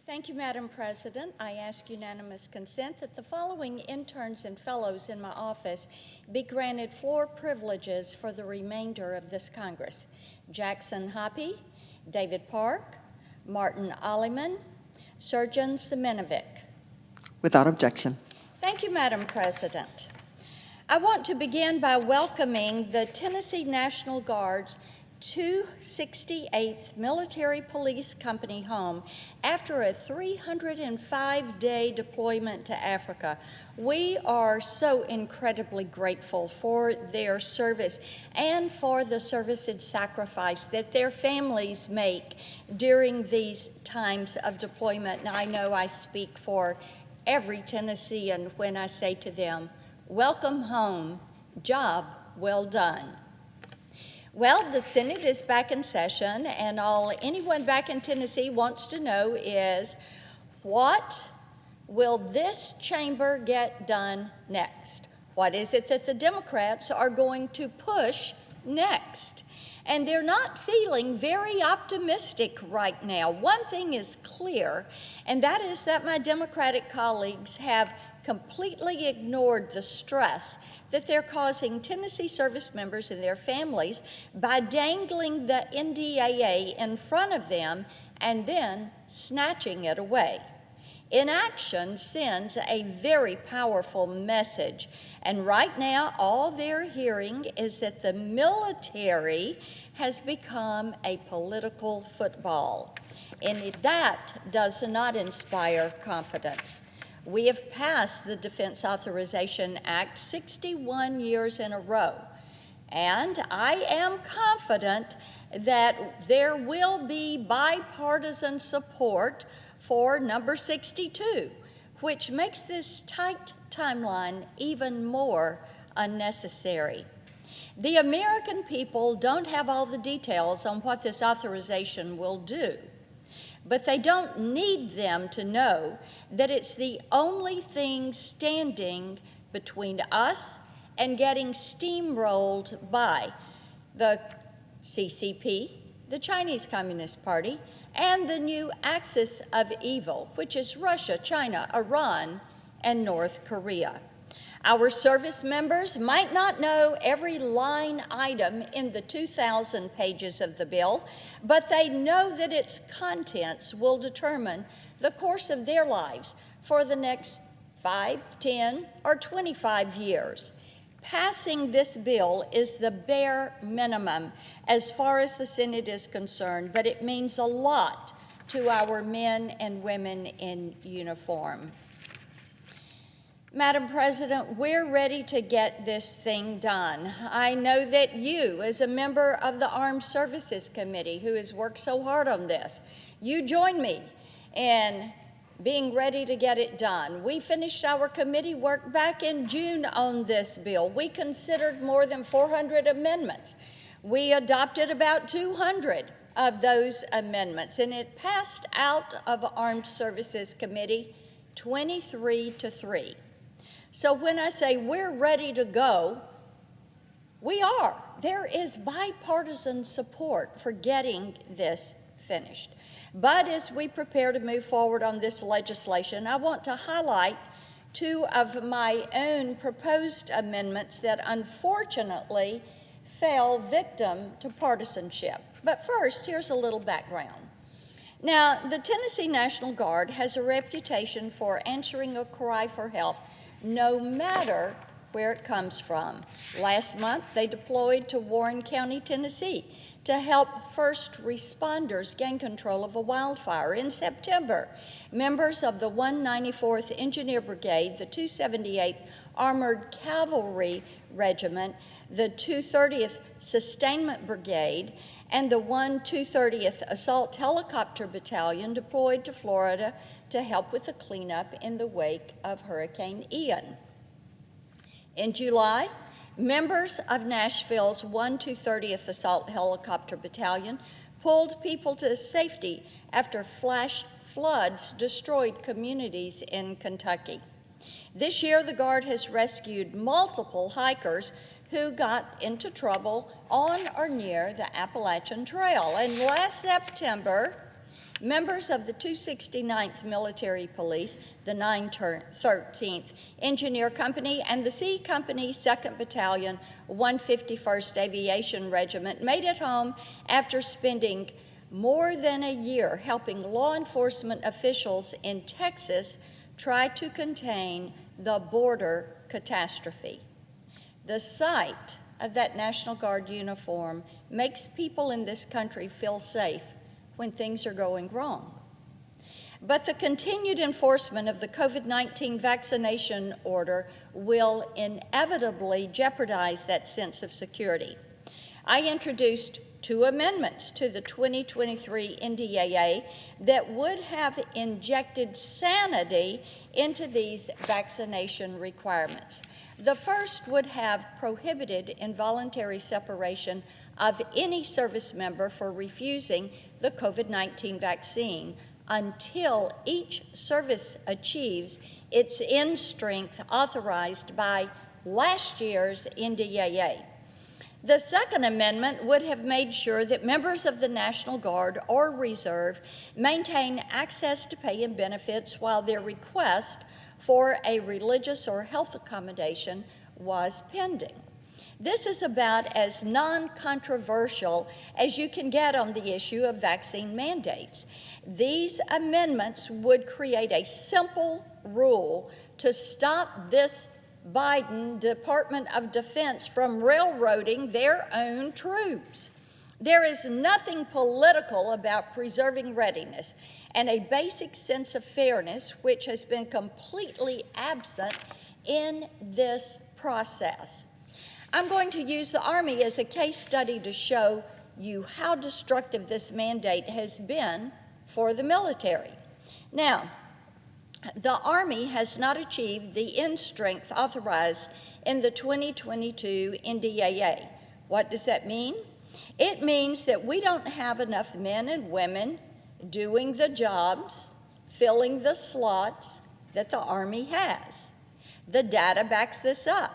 Thank you, Madam President. I ask unanimous consent that the following interns and fellows in my office be granted floor privileges for the remainder of this Congress. Jackson Hoppy, David Park, Martin Olliman, Surgeon Semenovic. Without objection. Thank you, Madam President. I want to begin by welcoming the Tennessee National Guard's 268th Military Police Company home after a 305-day deployment to Africa. We are so incredibly grateful for their service and for the service and sacrifice that their families make during these times of deployment. And I know I speak for every Tennessean when I say to them, welcome home, job well done. Well, the Senate is back in session, and all anyone back in Tennessee wants to know is, what will this chamber get done next? What is it that the Democrats are going to push next? And they're not feeling very optimistic right now. One thing is clear, and that is that my Democratic colleagues have completely ignored the stress that they're causing Tennessee service members and their families by dangling the NDAA in front of them and then snatching it away. Inaction sends a very powerful message, and right now all they're hearing is that the military has become a political football, and that does not inspire confidence. We have passed the Defense Authorization Act 61 years in a row, and I am confident that there will be bipartisan support for number 62, which makes this tight timeline even more unnecessary. The American people don't have all the details on what this authorization will do, but they don't need them to know that it's the only thing standing between us and getting steamrolled by the CCP, the Chinese Communist Party, and the new axis of evil, which is Russia, China, Iran, and North Korea. Our service members might not know every line item in the 2,000 pages of the bill, but they know that its contents will determine the course of their lives for the next 5, 10, or 25 years. Passing this bill is the bare minimum as far as the Senate is concerned, but it means a lot to our men and women in uniform. Madam President, we're ready to get this thing done. I know that you, as a member of the Armed Services Committee who has worked so hard on this, you join me in being ready to get it done. We finished our committee work back in June on this bill. We considered more than 400 amendments. We adopted about 200 of those amendments, and it passed out of Armed Services Committee 23-3. So when I say we're ready to go, we are. There is bipartisan support for getting this finished. But as we prepare to move forward on this legislation, I want to highlight two of my own proposed amendments that unfortunately fell victim to partisanship. But first, here's a little background. Now, the Tennessee National Guard has a reputation for answering a cry for help no matter where it comes from. Last month, they deployed to Warren County, Tennessee, to help first responders gain control of a wildfire. In September, members of the 194th Engineer Brigade, the 278th Armored Cavalry Regiment, the 230th Sustainment Brigade, and the 230th Assault Helicopter Battalion deployed to Florida to help with the cleanup in the wake of Hurricane Ian. In July, members of Nashville's 230th Assault Helicopter Battalion pulled people to safety after flash floods destroyed communities in Kentucky. This year, the Guard has rescued multiple hikers who got into trouble on or near the Appalachian Trail. And last September, Members of the 269th Military Police, the 913th Engineer Company, and the C Company 2nd Battalion, 151st Aviation Regiment made it home after spending more than a year helping law enforcement officials in Texas try to contain the border catastrophe. The sight of that National Guard uniform makes people in this country feel safe when things are going wrong. But the continued enforcement of the COVID-19 vaccination order will inevitably jeopardize that sense of security. I introduced 2 amendments to the 2023 NDAA that would have injected sanity into these vaccination requirements. The first would have prohibited involuntary separation of any service member for refusing the COVID-19 vaccine until each service achieves its end strength authorized by last year's NDAA. The second amendment would have made sure that members of the National Guard or Reserve maintain access to pay and benefits while their request for a religious or health accommodation was pending. This is about as non-controversial as you can get on the issue of vaccine mandates. These amendments would create a simple rule to stop this Biden Department of Defense from railroading their own troops. There is nothing political about preserving readiness and a basic sense of fairness which has been completely absent in this process. I'm going to use the Army as a case study to show you how destructive this mandate has been for the military. Now, the Army has not achieved the end strength authorized in the 2022 NDAA. What does that mean? It means that we don't have enough men and women doing the jobs, filling the slots that the Army has. The data backs this up.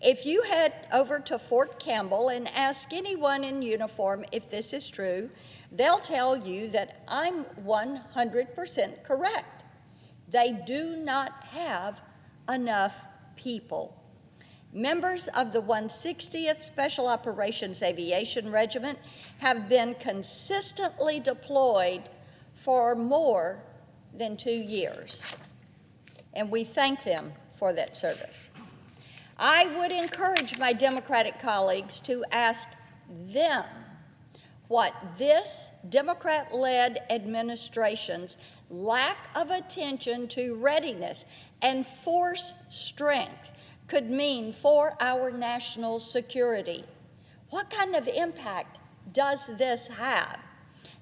If you head over to Fort Campbell and ask anyone in uniform if this is true, they'll tell you that I'm 100% correct. They do not have enough people. Members of the 160th Special Operations Aviation Regiment have been consistently deployed for more than 2 years, and we thank them for that service. I would encourage my Democratic colleagues to ask them what this Democrat-led administration's lack of attention to readiness and force strength could mean for our national security. What kind of impact does this have?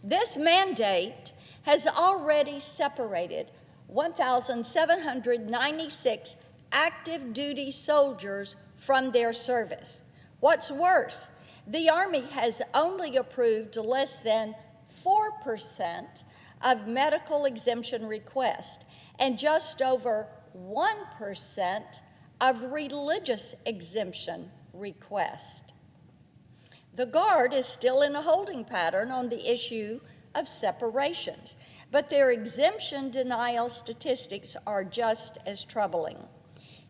This mandate has already separated 1,796 active duty soldiers from their service. What's worse, the Army has only approved less than 4% of medical exemption requests and just over 1% of religious exemption requests. The Guard is still in a holding pattern on the issue of separations, but their exemption denial statistics are just as troubling.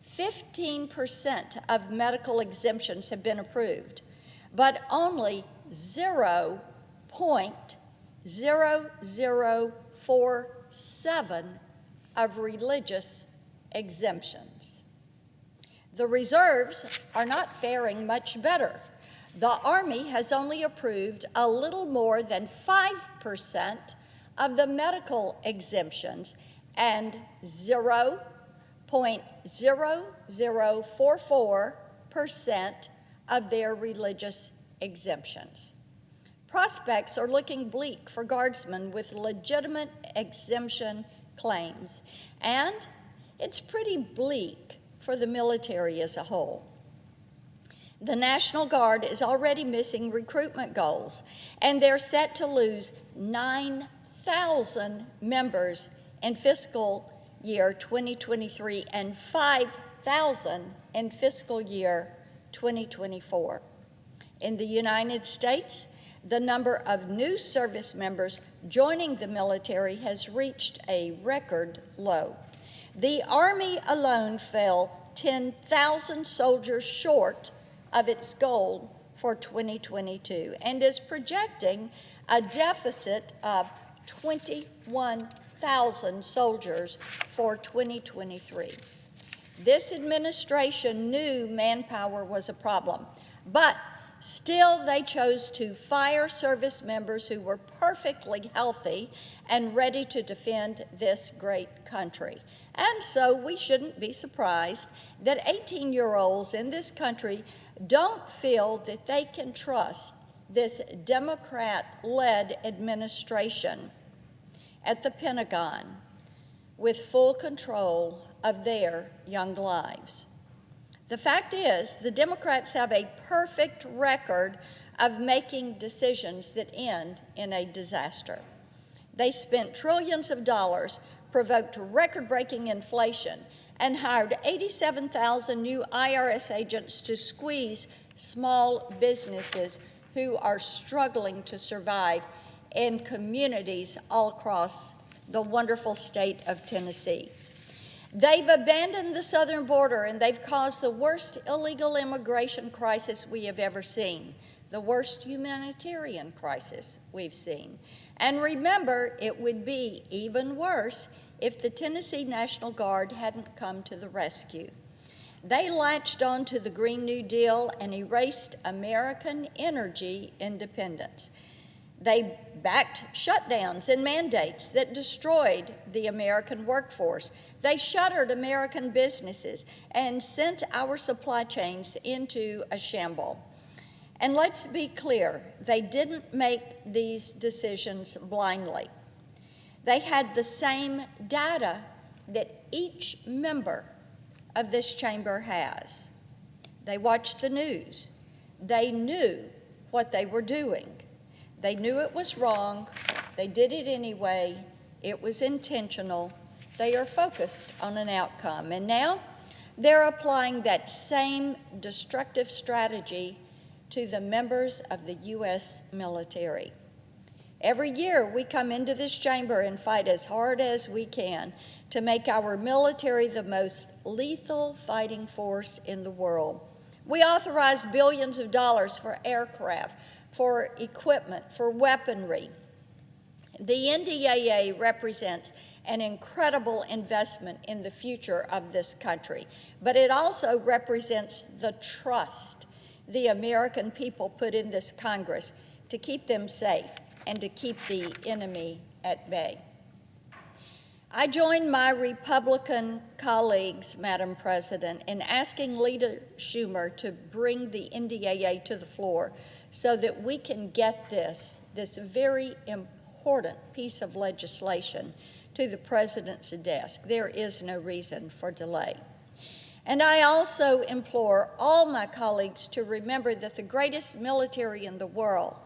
15% of medical exemptions have been approved, but only 0.0047 of religious exemptions. The reserves are not faring much better. The Army has only approved a little more than 5% of the medical exemptions and 0.0044% of their religious exemptions. Prospects are looking bleak for Guardsmen with legitimate exemption claims, and it's pretty bleak for the military as a whole. The National Guard is already missing recruitment goals, and they're set to lose 9,000 members in fiscal year 2023 and 5,000 in fiscal year 2024. In the United States, The number of new service members joining the military has reached a record low. The Army alone fell 10,000 soldiers short of its goal for 2022 and is projecting a deficit of 21,000 soldiers for 2023. This administration knew manpower was a problem, but still they chose to fire service members who were perfectly healthy and ready to defend this great country. And so we shouldn't be surprised that 18-year-olds in this country don't feel that they can trust this Democrat-led administration at the Pentagon with full control of their young lives. The fact is, the Democrats have a perfect record of making decisions that end in a disaster. They spent trillions of dollars, provoked record-breaking inflation, and hired 87,000 new IRS agents to squeeze small businesses who are struggling to survive in communities all across the wonderful state of Tennessee. They've abandoned the southern border, and they've caused the worst illegal immigration crisis we have ever seen, the worst humanitarian crisis we've seen. And remember, it would be even worse if the Tennessee National Guard hadn't come to the rescue. They latched on to the Green New Deal and erased American energy independence. They backed shutdowns and mandates that destroyed the American workforce. They shuttered American businesses and sent our supply chains into a shamble. And let's be clear, they didn't make these decisions blindly. They had the same data that each member of this chamber has. They watched the news. They knew what they were doing. They knew it was wrong. They did it anyway. It was intentional. They are focused on an outcome. And now they're applying that same destructive strategy to the members of the U.S. military. Every year we come into this chamber and fight as hard as we can to make our military the most lethal fighting force in the world. We authorize billions of dollars for aircraft, for equipment, for weaponry. The NDAA represents an incredible investment in the future of this country, but it also represents the trust the American people put in this Congress to keep them safe and to keep the enemy at bay. I join my Republican colleagues, Madam President, in asking Leader Schumer to bring the NDAA to the floor so that we can get this very important piece of legislation to the President's desk. There is no reason for delay. And I also implore all my colleagues to remember that the greatest military in the world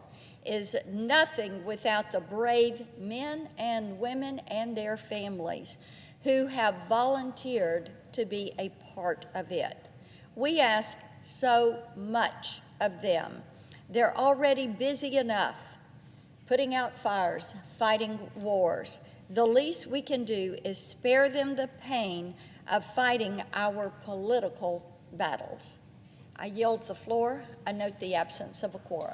is nothing without the brave men and women and their families who have volunteered to be a part of it. We ask so much of them. They're already busy enough putting out fires, fighting wars. The least we can do is spare them the pain of fighting our political battles. I yield the floor. I note the absence of a quorum.